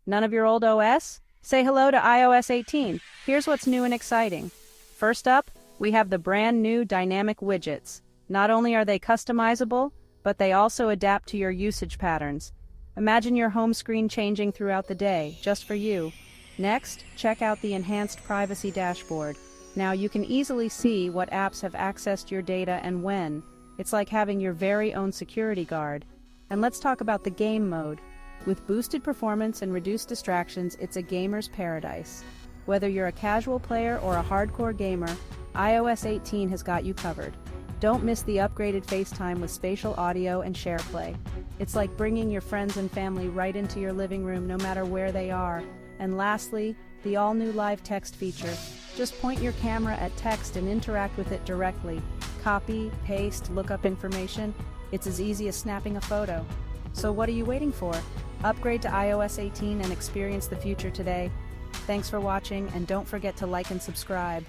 None of your old OS? Say hello to iOS 18. Here's what's new and exciting. First up, we have the brand new dynamic widgets. Not only are they customizable, but they also adapt to your usage patterns. Imagine your home screen changing throughout the day, just for you. Next, check out the enhanced privacy dashboard. Now you can easily see what apps have accessed your data and when. It's like having your very own security guard. And let's talk about the game mode. With boosted performance and reduced distractions, it's a gamer's paradise. Whether you're a casual player or a hardcore gamer, iOS 18 has got you covered. Don't miss the upgraded FaceTime with spatial audio and SharePlay. It's like bringing your friends and family right into your living room no matter where they are. And lastly, the all-new live text feature. Just point your camera at text and interact with it directly. Copy, paste, look up information. It's as easy as snapping a photo. So what are you waiting for? Upgrade to iOS 18 and experience the future today. Thanks for watching, and don't forget to like and subscribe.